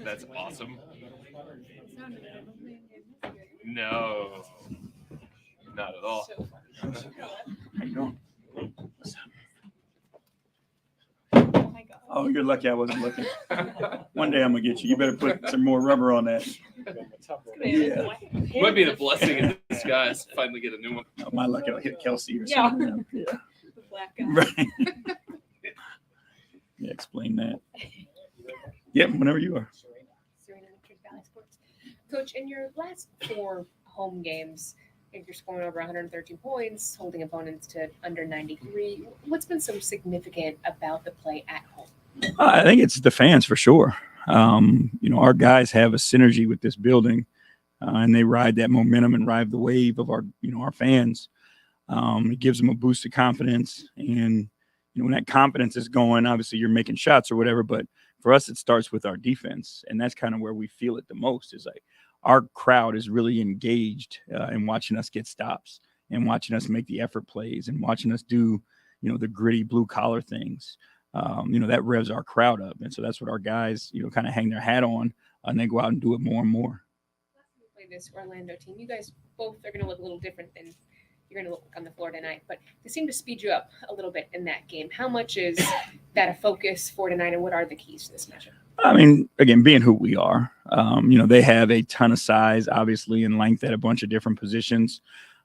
That's awesome. No, not at all. How you doing? Oh, you're lucky I wasn't looking. One day I'm gonna get you. You better put some more rubber on that. Yeah. Might be the blessing in disguise. Finally get a new one. Oh, my luck, it'll hit Kelsey or something. Yeah. The black guy. Right. Yeah, explain that. Yeah, whenever you are. Serena Richard Valley Sports. Coach, in your last 4 home games, if you're scoring over 113 points, holding opponents to under 93, what's been so significant about the play at home? I think it's the fans for sure. Our guys have a synergy with this building, and they ride that momentum and ride the wave of our fans. It gives them a boost of confidence, and when that confidence is going, obviously you're making shots or whatever. But for us, it starts with our defense, and that's kind of where we feel it the most. Is like our crowd is really engaged in watching us get stops and watching us make the effort plays and watching us do, the gritty blue collar things. That revs our crowd up. And so that's what our guys, kind of hang their hat on, and they go out and do it more and more. Play this Orlando team. You guys both are going to look a little different than you're going to look on the floor tonight, but they seem to speed you up a little bit in that game. How much is that a focus for tonight, and what are the keys to this matchup? I mean, again, being who we are, they have a ton of size, obviously, and length at a bunch of different positions.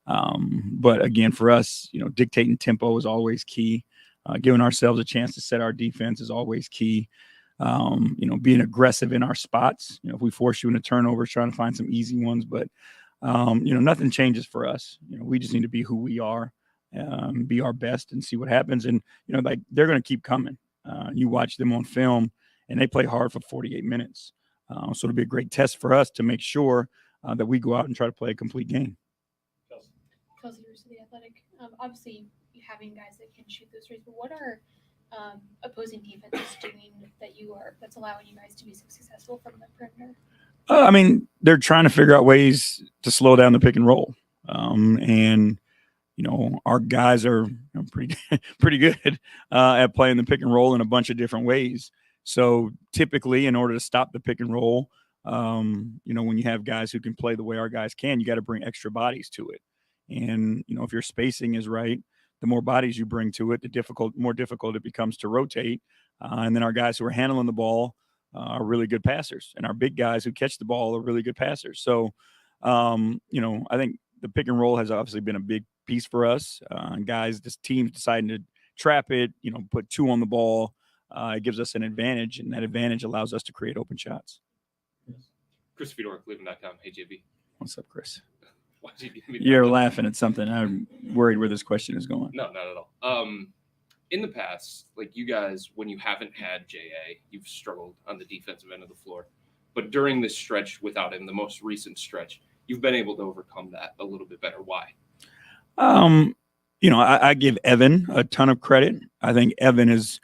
But again, for us, dictating tempo is always key. Giving ourselves a chance to set our defense is always key. Being aggressive in our spots. If we force you into turnovers, trying to find some easy ones, but nothing changes for us. We just need to be who we are, be our best, and see what happens. And they're going to keep coming. You watch them on film, and they play hard for 48 minutes. So it'll be a great test for us to make sure that we go out and try to play a complete game. Kelsey Roos of The Athletic. Obviously, you having guys that can shoot those threes, but what are opposing defenses doing that's allowing you guys to be so successful from the perimeter? They're trying to figure out ways to slow down the pick and roll. Our guys are pretty good at playing the pick and roll in a bunch of different ways. So typically, in order to stop the pick and roll, when you have guys who can play the way our guys can, you got to bring extra bodies to it. And, if your spacing is right, the more bodies you bring to it, the more difficult it becomes to rotate. And then our guys who are handling the ball are really good passers. And our big guys who catch the ball are really good passers. So, I think the pick and roll has obviously been a big piece for us. Teams deciding to trap it, put 2 on the ball. It gives us an advantage, and that advantage allows us to create open shots. Chris Fedor, Cleveland.com. Hey, JB. What's up, Chris? Why'd you give me You're laughing at something. I'm worried where this question is going. No, not at all. In the past, like you guys, when you haven't had JA, you've struggled on the defensive end of the floor. But during this stretch without him, the most recent stretch, you've been able to overcome that a little bit better. Why? I give Evan a ton of credit. I think Evan is,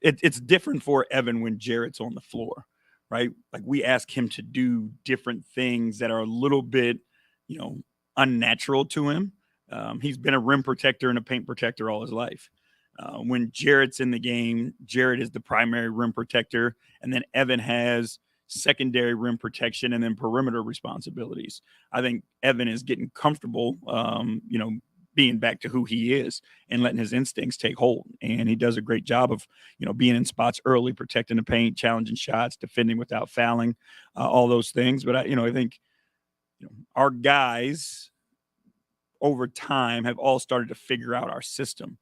it's different for Evan when Jarrett's on the floor. Right? Like we ask him to do different things that are a little bit, unnatural to him. He's been a rim protector and a paint protector all his life. When Jarrett's in the game, Jarrett is the primary rim protector, and then Evan has secondary rim protection and then perimeter responsibilities. I think Evan is getting comfortable, being back to who he is and letting his instincts take hold. And he does a great job of, being in spots early, protecting the paint, challenging shots, defending without fouling, all those things. But I think, our guys over time have all started to figure out our system.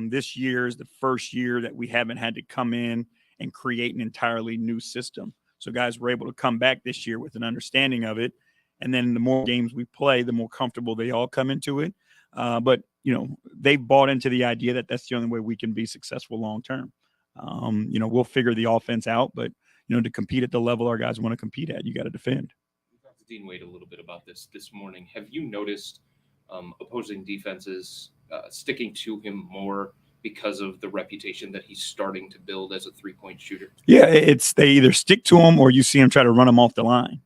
This year is the first year that we haven't had to come in and create an entirely new system. So guys were able to come back this year with an understanding of it. And then the more games we play, the more comfortable they all come into it. But they bought into the idea that that's the only way we can be successful long term. We'll figure the offense out, but to compete at the level our guys want to compete at, you got to defend. We talked to Dean Wade a little bit about this morning. Have you noticed opposing defenses sticking to him more because of the reputation that he's starting to build as a 3-point shooter? Yeah, they either stick to him or you see him try to run him off the line,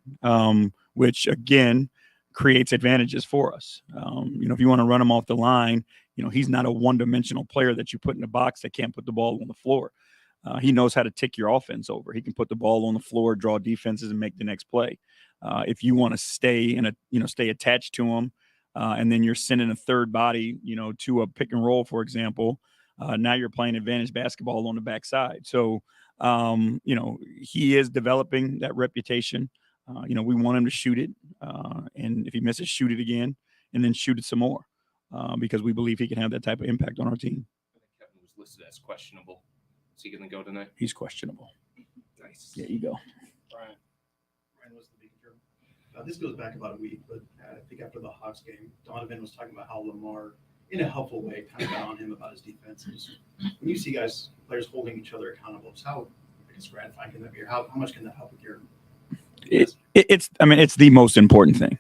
which again creates advantages for us. If you want to run him off the line, he's not a one-dimensional player that you put in a box that can't put the ball on the floor. He knows how to tick your offense over. He can put the ball on the floor, draw defenses, and make the next play. If you want to stay attached to him, and then you're sending a third body, to a pick and roll, for example, now you're playing advantage basketball on the backside. So, he is developing that reputation. We want him to shoot it, and if he misses, shoot it again, and then shoot it some more, because we believe he can have that type of impact on our team. I think Kevin was listed as questionable. Is he going to go tonight? He's questionable. Nice. There you go. Ryan was the big term. This goes back about a week, but I think after the Hawks game, Donovan was talking about how Lamar, in a helpful way, kind of got on him about his defense. When you see players holding each other accountable, how gratifying can that be? Or how much can that help with your? It's the most important thing.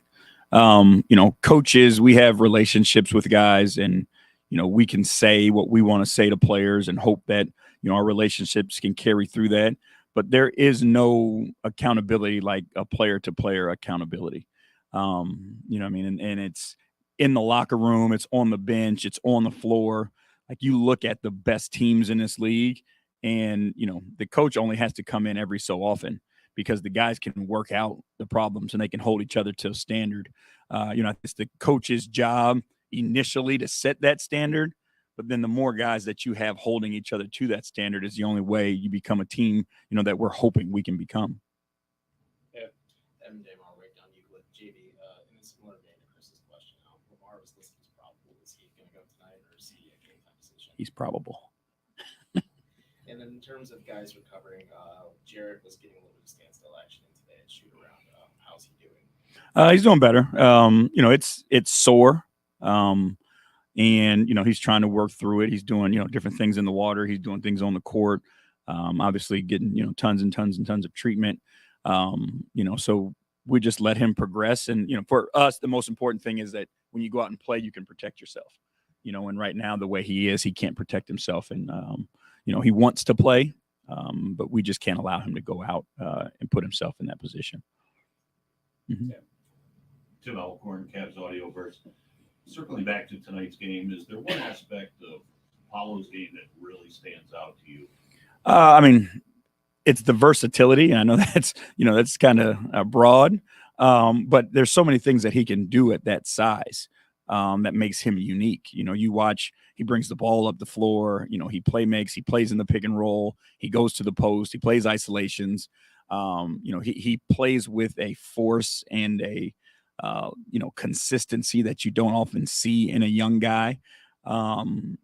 Coaches, we have relationships with guys, and we can say what we want to say to players and hope that our relationships can carry through that. But there is no accountability like a player-to-player accountability. And it's in the locker room, it's on the bench, it's on the floor. Like, you look at the best teams in this league, and the coach only has to come in every so often, because the guys can work out the problems and they can hold each other to a standard. It's the coach's job initially to set that standard, but then the more guys that you have holding each other to that standard is the only way you become a team, that we're hoping we can become. Yeah. Evan Damar right down you with JV in a similar vein to Chris's question. Lamar was listed as probable. Is he going to go tonight, or is he a game time decision? He's probable. And then in terms of guys recovering, Jarrett was getting a little bit of standstill action today at shoot around. How's he doing? He's doing better. It's sore. And he's trying to work through it. He's doing, different things in the water. He's doing things on the court. Obviously getting, tons and tons and tons of treatment. So we just let him progress. And, for us, the most important thing is that when you go out and play, you can protect yourself. And right now, the way he is, he can't protect himself. And, he wants to play, but we just can't allow him to go out and put himself in that position. Mm-hmm. Yeah. Tim Alcorn, Cavs Audioverse. Circling back to tonight's game, is there one aspect of Paolo's game that really stands out to you? It's the versatility. I know that's kind of broad, but there's so many things that he can do at that size that makes him unique. You watch, he brings the ball up the floor, he he plays in the pick and roll, he goes to the post, he plays isolations. He plays with a force and a consistency that you don't often see in a young guy. And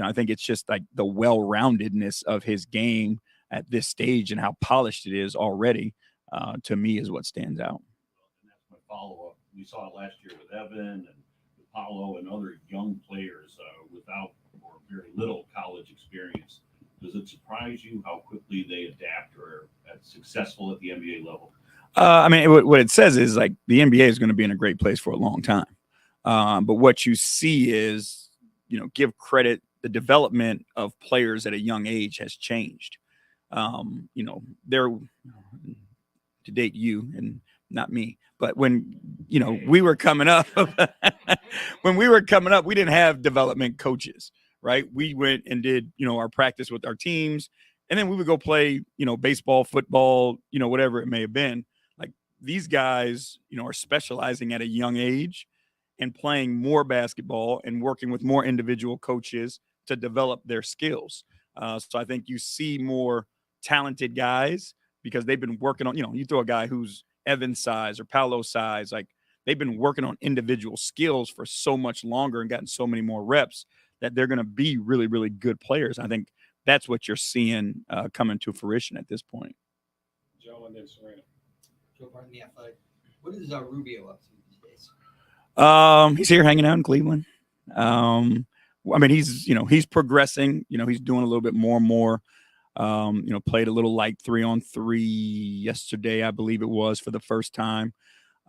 I think it's just like the well-roundedness of his game at this stage and how polished it is already, to me, is what stands out. And that's my follow-up. We saw it last year with Evan and with Paolo and other young players without or very little college experience. Does it surprise you how quickly they adapt or are successful at the NBA level? What it says is, like, the NBA is going to be in a great place for a long time. But what you see is, give credit, the development of players at a young age has changed. They're, to date you and not me, but when, we were coming up, we didn't have development coaches, right? We went and did, our practice with our teams, and then we would go play, baseball, football, whatever it may have been. Like, these guys, are specializing at a young age and playing more basketball and working with more individual coaches to develop their skills. So I think you see more talented guys because they've been working on, you throw a guy who's Evan's size or Paolo's size, like, they've been working on individual skills for so much longer and gotten so many more reps that they're going to be really, really good players. I think that's what you're seeing coming to fruition at this point. Joe and then Serena. Joe Barton, The Athletic. What is Rubio up to these days? He's here hanging out in Cleveland. He's progressing. He's doing a little bit more and more. Played a little light 3-on-3 yesterday, I believe it was, for the first time.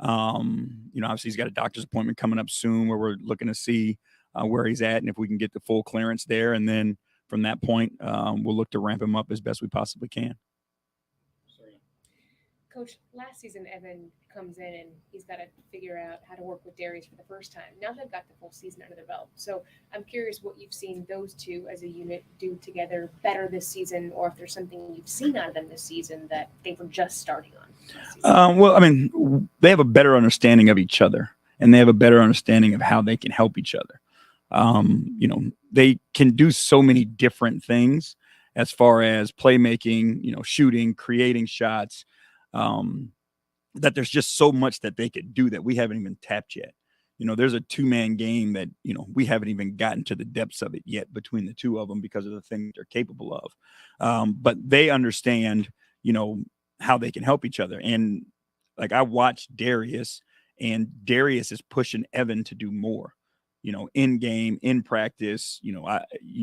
Obviously he's got a doctor's appointment coming up soon where we're looking to see where he's at and if we can get the full clearance there. And then from that point, we'll look to ramp him up as best we possibly can. Coach, last season Evan comes in and he's got to figure out how to work with Darius for the first time. Now they've got the full season under their belt. So I'm curious what you've seen those two as a unit do together better this season, or if there's something you've seen out of them this season that they were just starting on. Well, I mean, they have a better understanding of each other, and they have a better understanding of how they can help each other. They can do so many different things as far as playmaking, shooting, creating shots, that there's just so much that they could do that we haven't even tapped yet. There's a 2-man game that, we haven't even gotten to the depths of it yet between the two of them because of the things they're capable of. But they understand, how they can help each other. And like, I watched Darius, and Darius is pushing Evan to do more, in game, in practice. You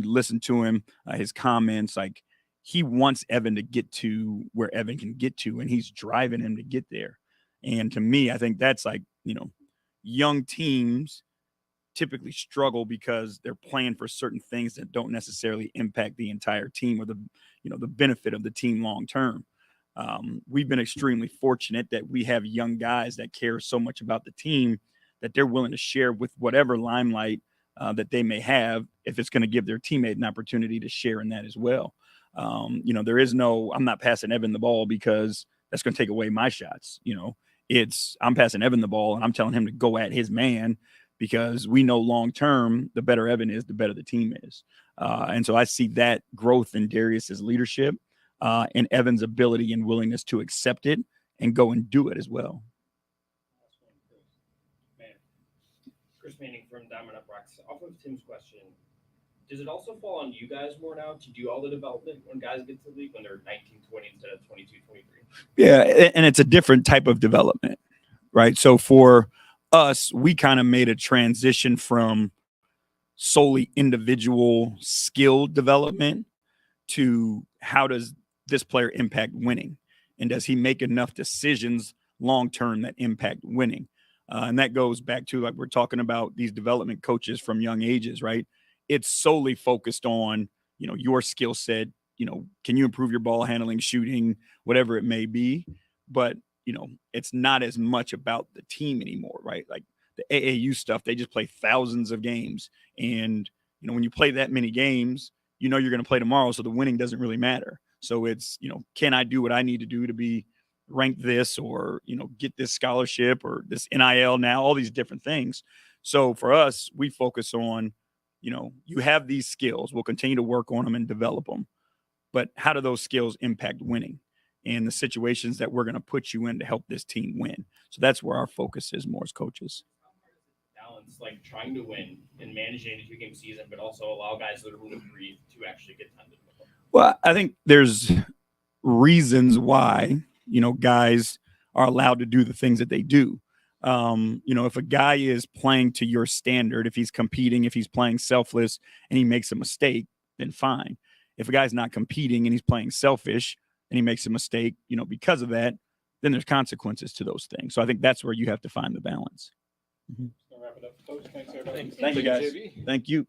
listen to him, his comments, like, he wants Evan to get to where Evan can get to, and he's driving him to get there. And to me, I think that's like, young teams typically struggle because they're playing for certain things that don't necessarily impact the entire team or the benefit of the team long term. We've been extremely fortunate that we have young guys that care so much about the team that they're willing to share with whatever limelight that they may have, if it's going to give their teammate an opportunity to share in that as well. There is no, I'm not passing Evan the ball because that's going to take away my shots. I'm passing Evan the ball and I'm telling him to go at his man, because we know long-term, the better Evan is, the better the team is. And so I see that growth in Darius's leadership, and Evan's ability and willingness to accept it and go and do it as well. Chris Manning from Diamond Up Rocks. Off of Tim's question, does it also fall on you guys more now to do all the development when guys get to the league when they're 19, 20 instead of 22, 23? Yeah, and it's a different type of development, right? So for us, we kind of made a transition from solely individual skill development to how does this player impact winning? And does he make enough decisions long-term that impact winning? And that goes back to, like, we're talking about these development coaches from young ages, right? It's solely focused on, your skill set, can you improve your ball handling, shooting, whatever it may be. But, it's not as much about the team anymore, right? Like the AAU stuff, they just play thousands of games. And, when you play that many games, you're going to play tomorrow. So the winning doesn't really matter. So it's, can I do what I need to do to be ranked this, or, get this scholarship or this NIL now, all these different things. So for us, we focus on, you have these skills, we'll continue to work on them and develop them. But how do those skills impact winning and the situations that we're going to put you in to help this team win? So that's where our focus is more as coaches. Balance, like trying to win and managing a 2-game season, but also allow guys the room to breathe to actually get time to develop. Well, I think there's reasons why, guys are allowed to do the things that they do. If a guy is playing to your standard, if he's competing, if he's playing selfless and he makes a mistake, then fine. If a guy's not competing and he's playing selfish and he makes a mistake, because of that, then there's consequences to those things. So I think that's where you have to find the balance. Wrap it up, folks. Thanks, everybody. Thank you, guys. Thank you.